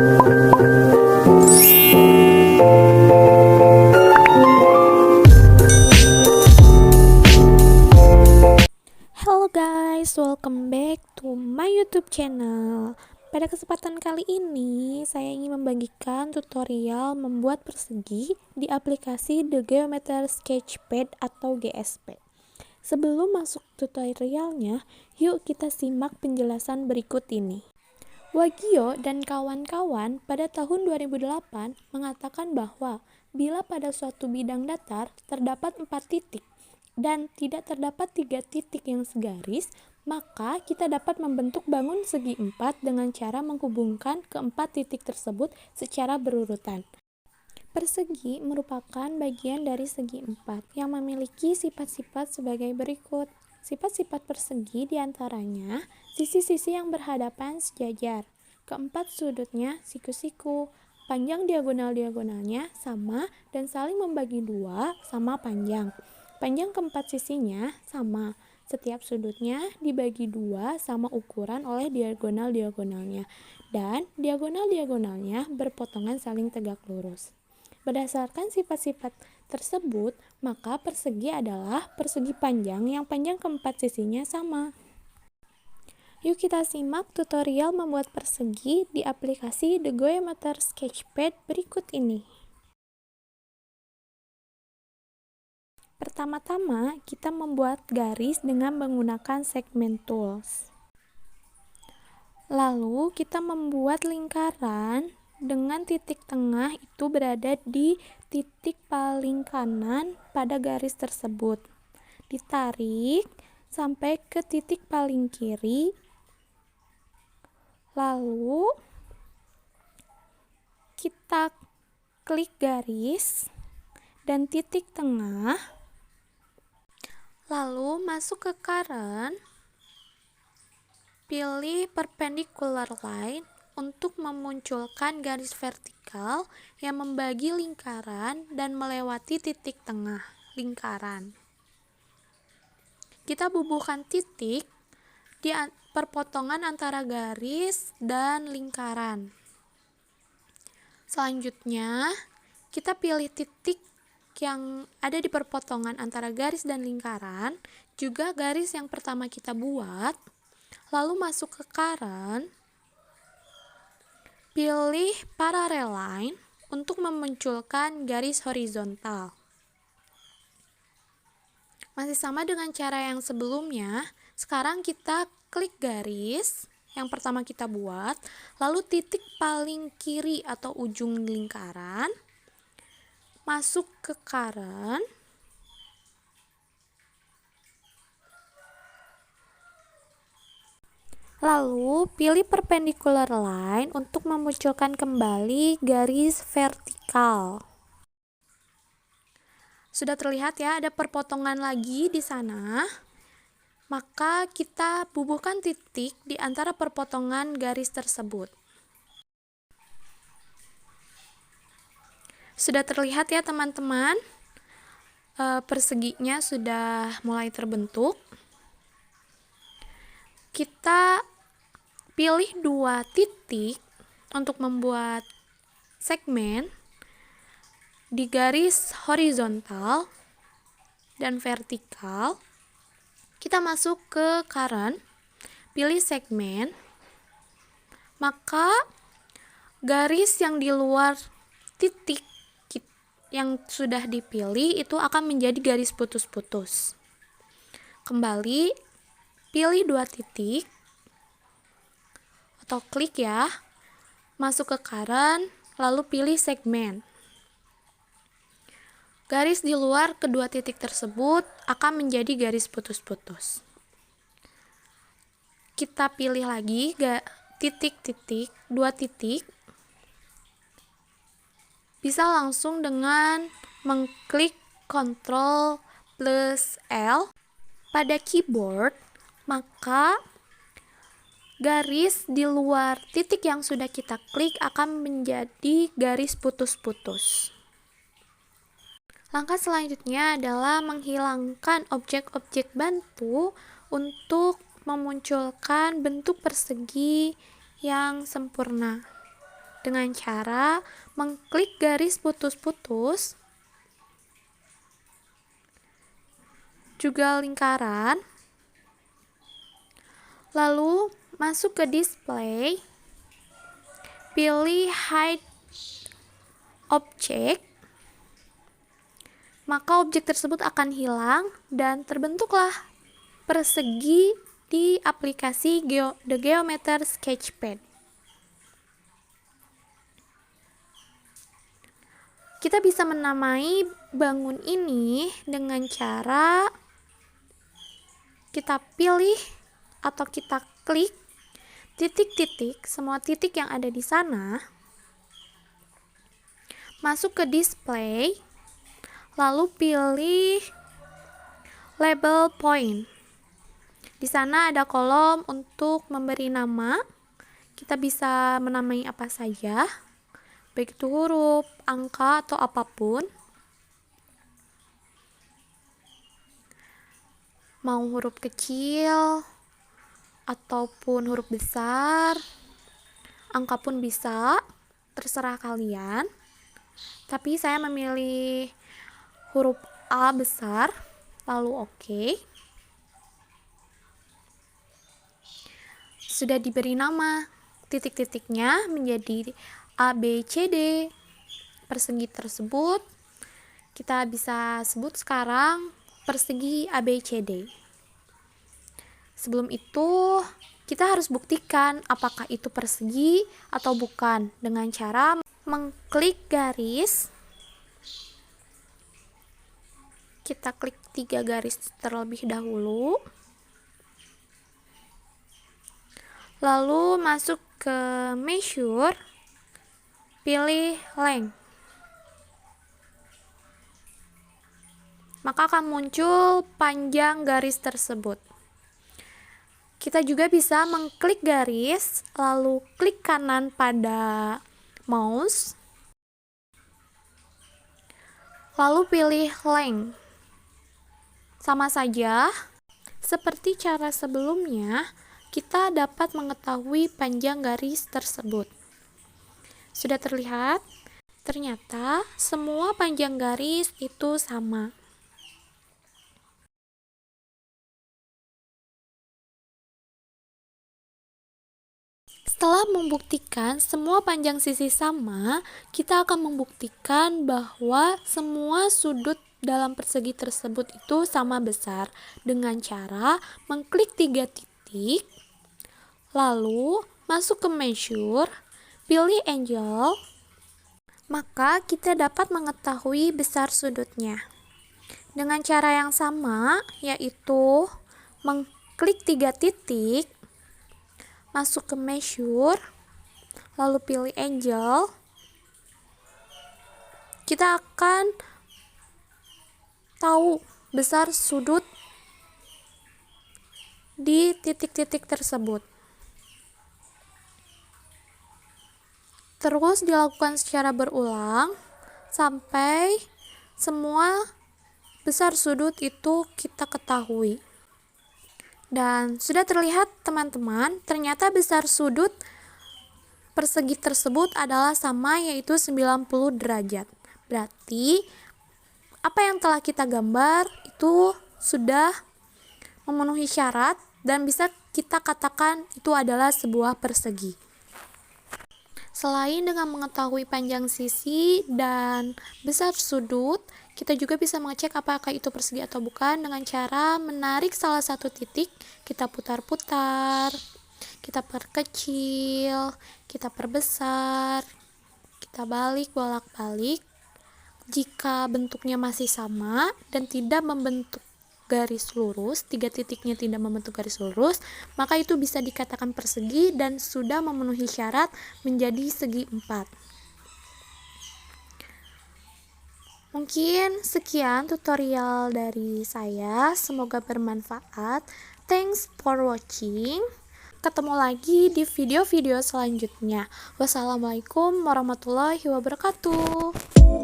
Hello guys, welcome back to my YouTube channel. Pada kesempatan kali ini, saya ingin membagikan tutorial membuat persegi di aplikasi The Geometry Sketchpad atau GSP. Sebelum masuk tutorialnya, yuk kita simak penjelasan berikut ini. Wagio dan kawan-kawan pada tahun 2008 mengatakan bahwa bila pada suatu bidang datar terdapat 4 titik dan tidak terdapat 3 titik yang segaris, maka kita dapat membentuk bangun segi 4 dengan cara menghubungkan keempat titik tersebut secara berurutan. Persegi merupakan bagian dari segi 4 yang memiliki sifat-sifat sebagai berikut. Sifat-sifat persegi diantaranya sisi-sisi yang berhadapan sejajar, keempat sudutnya siku-siku, panjang diagonal-diagonalnya sama dan saling membagi dua sama panjang. Panjang keempat sisinya sama, setiap sudutnya dibagi dua sama ukuran oleh diagonal-diagonalnya, dan diagonal-diagonalnya berpotongan saling tegak lurus. Berdasarkan sifat-sifat tersebut, maka persegi adalah persegi panjang yang panjang keempat sisinya sama. Yuk kita simak tutorial membuat persegi di aplikasi The Geometry Sketchpad berikut ini. Pertama-tama, kita membuat garis dengan menggunakan segment tools. Lalu, kita membuat lingkaran dengan titik tengah itu berada di titik paling kanan pada garis tersebut. Ditarik sampai ke titik paling kiri. Lalu, kita klik garis dan titik tengah. Lalu masuk ke current, pilih perpendicular line untuk memunculkan garis vertikal yang membagi lingkaran dan melewati titik tengah lingkaran. Kita bubuhkan titik di perpotongan antara garis dan lingkaran. Selanjutnya, kita pilih titik yang ada di perpotongan antara garis dan lingkaran, juga garis yang pertama kita buat, lalu masuk ke current, pilih parallel line untuk memunculkan garis horizontal. Masih sama dengan cara yang sebelumnya, sekarang kita klik garis yang pertama kita buat, lalu titik paling kiri atau ujung lingkaran, masuk ke current, lalu pilih perpendicular line untuk memunculkan kembali garis vertikal. Sudah terlihat ya, ada perpotongan lagi di sana. Maka kita bubuhkan titik di antara perpotongan garis tersebut. Sudah terlihat ya teman-teman, perseginya sudah mulai terbentuk. Kita pilih dua titik untuk membuat segmen di garis horizontal dan vertikal. Kita masuk ke current, pilih segmen, maka garis yang di luar titik yang sudah dipilih itu akan menjadi garis putus-putus. Kembali, pilih dua titik, atau klik ya, masuk ke current, lalu pilih segmen. Garis di luar kedua titik tersebut akan menjadi garis putus-putus. Kita pilih lagi titik-titik, dua titik. Bisa langsung dengan mengklik Ctrl plus L pada keyboard, maka garis di luar titik yang sudah kita klik akan menjadi garis putus-putus. Langkah selanjutnya adalah menghilangkan objek-objek bantu untuk memunculkan bentuk persegi yang sempurna. dengan cara mengklik garis putus-putus, juga lingkaran, lalu masuk ke display, pilih hide object, maka objek tersebut akan hilang dan terbentuklah persegi di aplikasi The Geometer Sketchpad. Kita bisa menamai bangun ini dengan cara kita pilih atau kita klik titik-titik, semua titik yang ada di sana, masuk ke display, lalu pilih label point. Di sana ada kolom untuk memberi nama. Kita bisa menamai apa saja, baik itu huruf, angka, atau apapun. Mau huruf kecil ataupun huruf besar, angka pun bisa, terserah kalian. Tapi saya memilih huruf A besar, lalu oke. Sudah diberi nama, titik-titiknya menjadi A, B, C, D. Persegi tersebut kita bisa sebut sekarang persegi A, B, C, D. Sebelum itu, kita harus buktikan apakah itu persegi atau bukan dengan cara mengklik garis. Kita klik 3 garis terlebih dahulu. Lalu masuk ke measure, pilih length. Maka akan muncul panjang garis tersebut. Kita juga bisa mengklik garis, lalu klik kanan pada mouse, lalu pilih length. Sama saja seperti cara sebelumnya, kita dapat mengetahui panjang garis tersebut. Sudah terlihat? Ternyata semua panjang garis itu sama. Setelah membuktikan semua panjang sisi sama, kita akan membuktikan bahwa semua sudut dalam persegi tersebut itu sama besar dengan cara mengklik 3 titik, lalu masuk ke measure, pilih angle, maka kita dapat mengetahui besar sudutnya. Dengan cara yang sama, yaitu mengklik 3 titik, masuk ke measure, lalu pilih angle, kita akan tahu besar sudut di titik-titik tersebut. Terus dilakukan secara berulang sampai semua besar sudut itu kita ketahui. Dan sudah terlihat teman-teman, ternyata besar sudut persegi tersebut adalah sama, yaitu 90 derajat. Berarti apa yang telah kita gambar itu sudah memenuhi syarat dan bisa kita katakan itu adalah sebuah persegi. Selain dengan mengetahui panjang sisi dan besar sudut, kita juga bisa mengecek apakah itu persegi atau bukan dengan cara menarik salah satu titik, kita putar-putar, kita perkecil, kita perbesar, kita balik bolak-balik. Jika bentuknya masih sama dan tidak membentuk garis lurus, 3 titiknya tidak membentuk garis lurus, maka itu bisa dikatakan persegi dan sudah memenuhi syarat menjadi segi 4. Mungkin sekian tutorial dari saya, semoga bermanfaat. Thanks for watching. Ketemu lagi di video-video selanjutnya. Wassalamualaikum warahmatullahi wabarakatuh.